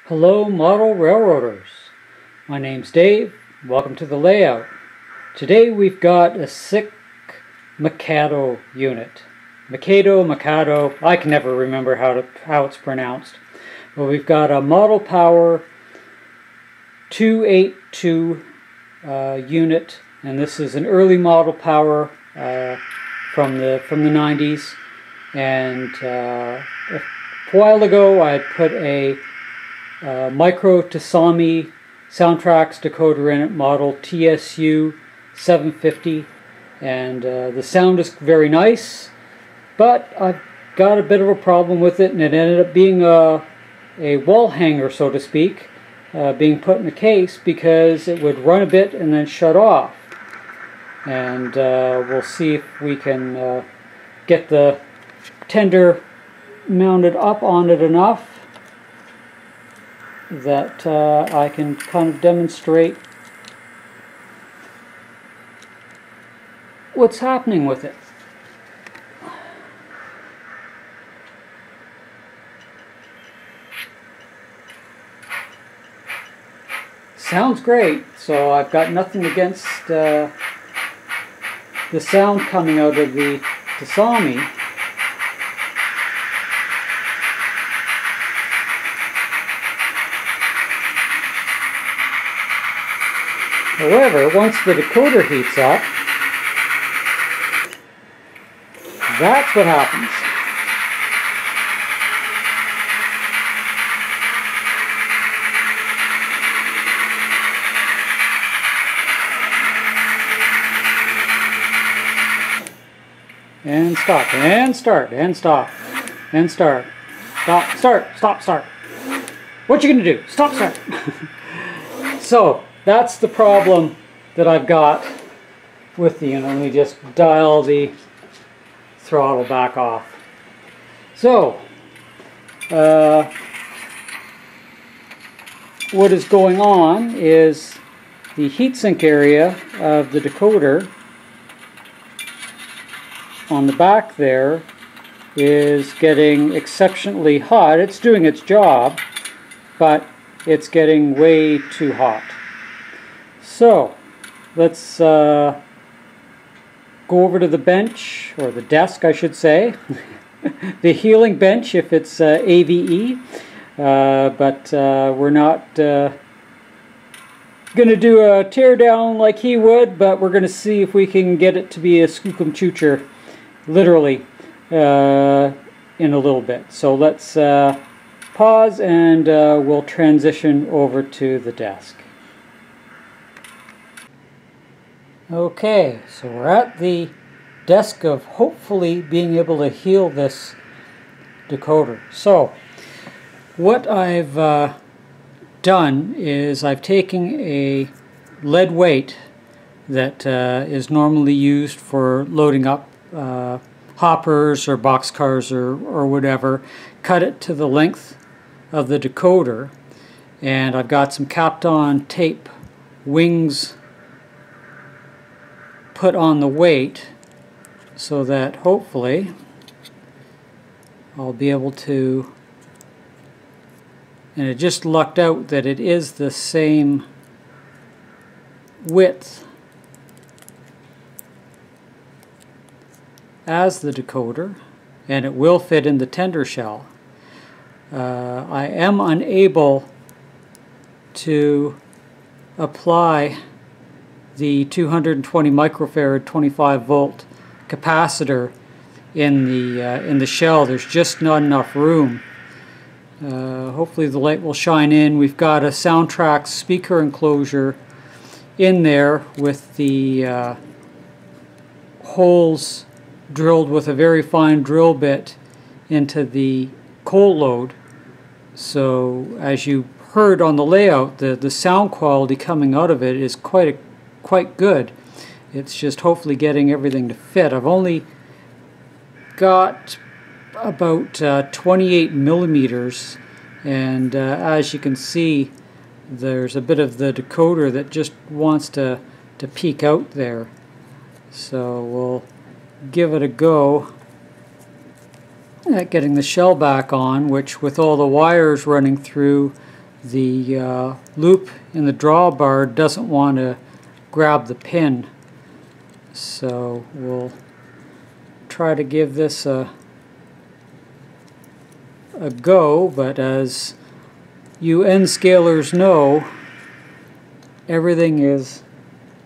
Hello model railroaders, my name's Dave, welcome to the layout. Today we've got a sick Mikado unit. Mikado, I can never remember how it's pronounced. But we've got a model power 282 unit, and this is an early model power from the 90s. And a while ago I put a Micro-Tsunami Soundtraxx decoder in it, model TSU-750, and the sound is very nice, but I've got a bit of a problem with it, and it ended up being a wall hanger, so to speak, being put in a case because it would run a bit and then shut off. And we'll see if we can get the tender mounted up on it enough that I can kind of demonstrate what's happening with it. Sounds great, so I've got nothing against the sound coming out of the Tsunami. However, once the decoder heats up, that's what happens. And stop, and start, and stop, and start. Stop, start, stop, start. What you gonna do? Stop, start. So, that's the problem that I've got with the unit. Let me just dial the throttle back off. So, what is going on is the heatsink area of the decoder on the back there is getting exceptionally hot. It's doing its job, but it's getting way too hot. So, let's go over to the bench, or the desk I should say, the healing bench if it's AVE, but we're not going to do a tear down like he would, but we're going to see if we can get it to be a skookum choocher, literally, in a little bit. So let's pause and we'll transition over to the desk. Okay, so we're at the desk of hopefully being able to heal this decoder. So, what I've done is I've taken a lead weight that is normally used for loading up hoppers or boxcars or whatever, cut it to the length of the decoder, and I've got some Kapton tape wings put on the weight so that hopefully I'll be able to, and it just lucked out that it is the same width as the decoder, and it will fit in the tender shell. I am unable to apply the 220 microfarad 25 volt capacitor in the shell. There's just not enough room. Hopefully the light will shine in. We've got a Soundtraxx speaker enclosure in there with the holes drilled with a very fine drill bit into the coal load. So as you heard on the layout, the sound quality coming out of it is quite good. It's just hopefully getting everything to fit. I've only got about 28 millimeters, and as you can see, there's a bit of the decoder that just wants to peek out there. So we'll give it a go at getting the shell back on, which with all the wires running through the loop in the drawbar doesn't want to grab the pin. So we'll try to give this a go, but as you N-scalers know, everything is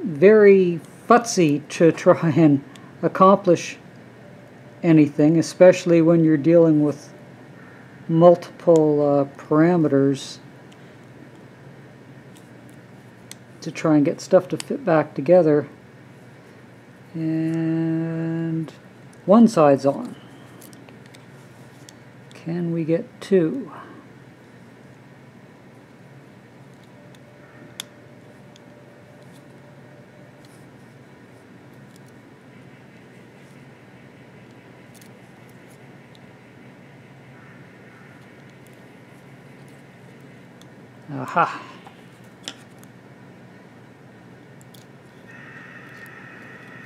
very futzy to try and accomplish anything, especially when you're dealing with multiple parameters to try and get stuff to fit back together. And one side's on. Can we get two? Aha!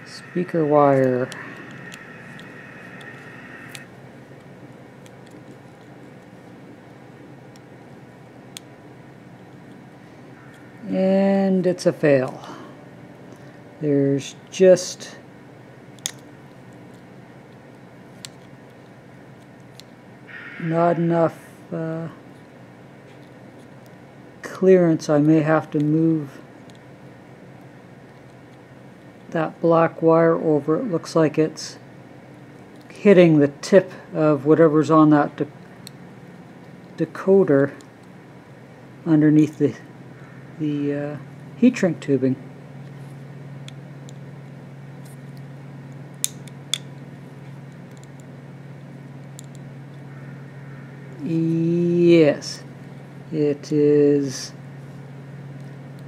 Speaker wire. And it's a fail. There's just not enough clearance. I may have to move that black wire over. It looks like it's hitting the tip of whatever's on that decoder underneath the heat shrink tubing. Yes, it is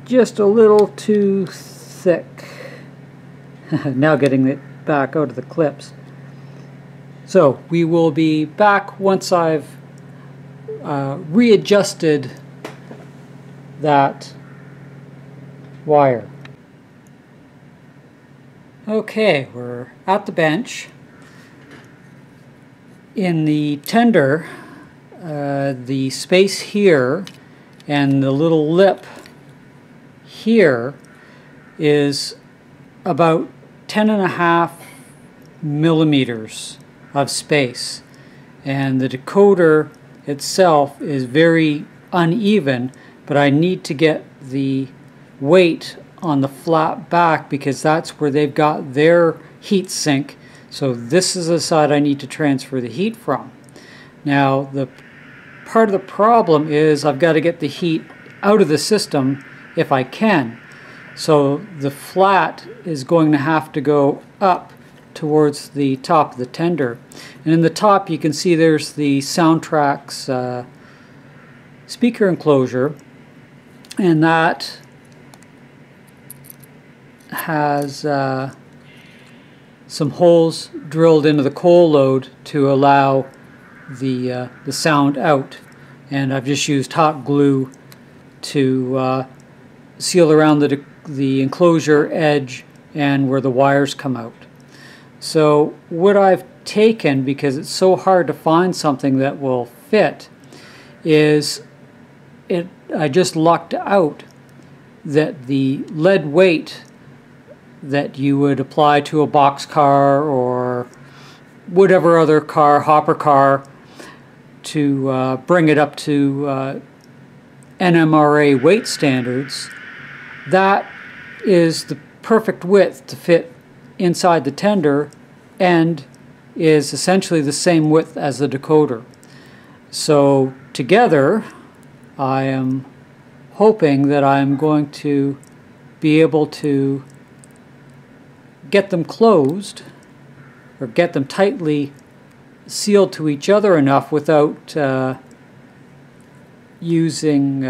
just a little too thick. Now getting it back out of the clips. So we will be back once I've readjusted that wire. Okay, we're at the bench. In the tender, the space here and the little lip here is about 10.5 millimeters of space, and the decoder itself is very uneven, but I need to get the weight on the flat back because that's where they've got their heat sink. So this is the side I need to transfer the heat from. Now the part of the problem is I've got to get the heat out of the system if I can. So the flat is going to have to go up towards the top of the tender. And in the top you can see there's the Soundtraxx speaker enclosure, and that has some holes drilled into the coil load to allow the sound out. And I've just used hot glue to seal around the enclosure edge and where the wires come out. So what I've taken, because it's so hard to find something that will fit, is I just lucked out that the lead weight that you would apply to a box car or whatever other car, hopper car, to bring it up to NMRA weight standards, that is the perfect width to fit inside the tender and is essentially the same width as the decoder. So together I am hoping that I'm going to be able to get them closed or get them tightly sealed to each other enough without using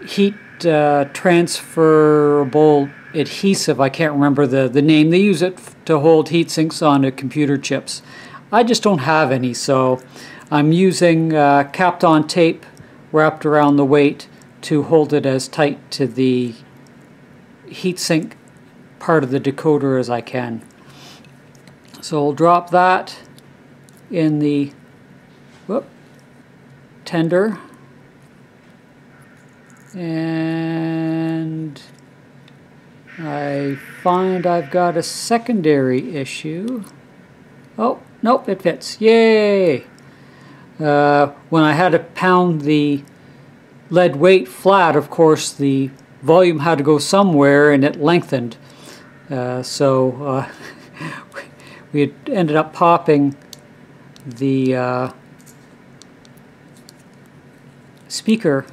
heat transferable adhesive. I can't remember the name. They use it to hold heat sinks onto computer chips. I just don't have any, so I'm using Kapton tape wrapped around the weight to hold it as tight to the heatsink part of the decoder as I can. So I'll drop that in the tender, and I find I've got a secondary issue. Oh, nope, it fits. Yay! When I had to pound the lead weight flat, of course, the volume had to go somewhere and it lengthened. So we had ended up popping the speaker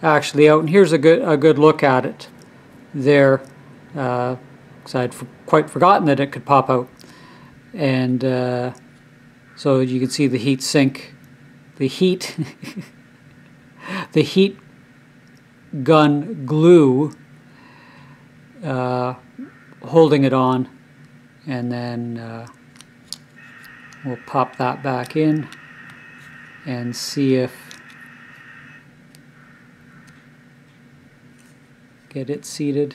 actually out, and here's a good look at it there, because I'd quite forgotten that it could pop out. And so you can see the heat sink, the heat the heat gun glue holding it on, and then we'll pop that back in and see if get it seated.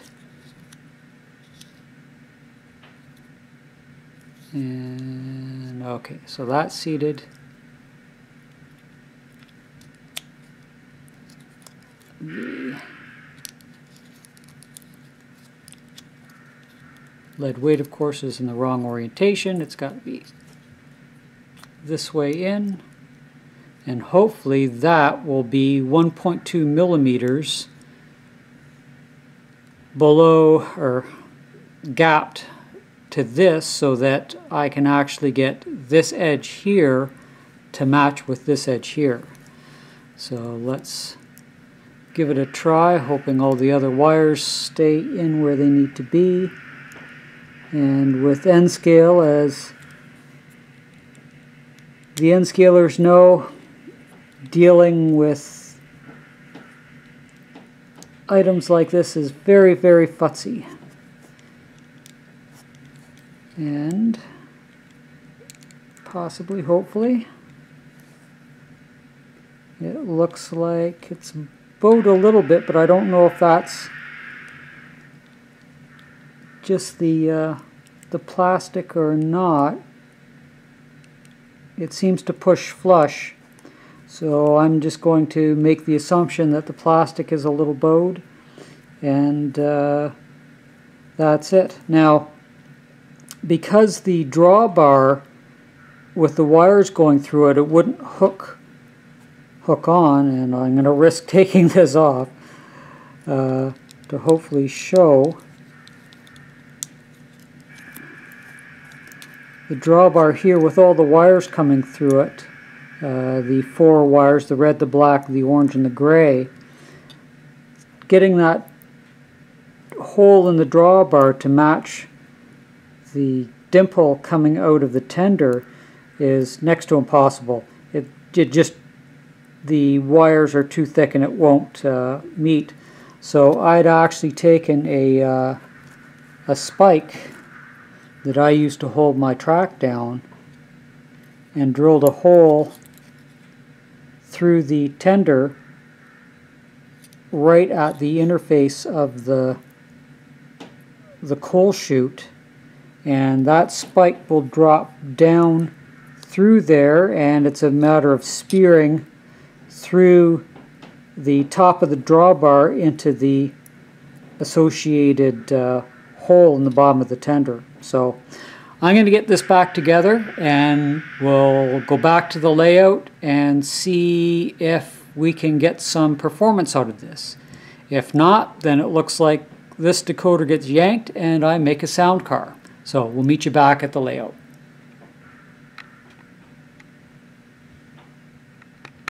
And okay, so that's seated. The lead weight, of course, is in the wrong orientation. It's got to be this way in, and hopefully that will be 1.2 millimeters below or gapped to this, so that I can actually get this edge here to match with this edge here. So let's give it a try, hoping all the other wires stay in where they need to be. And with N scale, as the N scalers know, dealing with items like this is very, very futzy. And possibly, hopefully, it looks like it's bowed a little bit, but I don't know if that's just the plastic or not. It seems to push flush, so I'm just going to make the assumption that the plastic is a little bowed, and that's it. Now, because the drawbar with the wires going through it, it wouldn't hook on, and I'm going to risk taking this off to hopefully show. The drawbar here with all the wires coming through it, the 4 wires, the red, the black, the orange, and the gray, getting that hole in the drawbar to match the dimple coming out of the tender is next to impossible. It just, the wires are too thick and it won't meet. So I'd actually taken a spike that I used to hold my track down and drilled a hole through the tender right at the interface of the coal chute, and that spike will drop down through there, and it's a matter of spearing through the top of the drawbar into the associated hole in the bottom of the tender. So I'm going to get this back together, and we'll go back to the layout and see if we can get some performance out of this. If not, then it looks like this decoder gets yanked and I make a sound car. So we'll meet you back at the layout.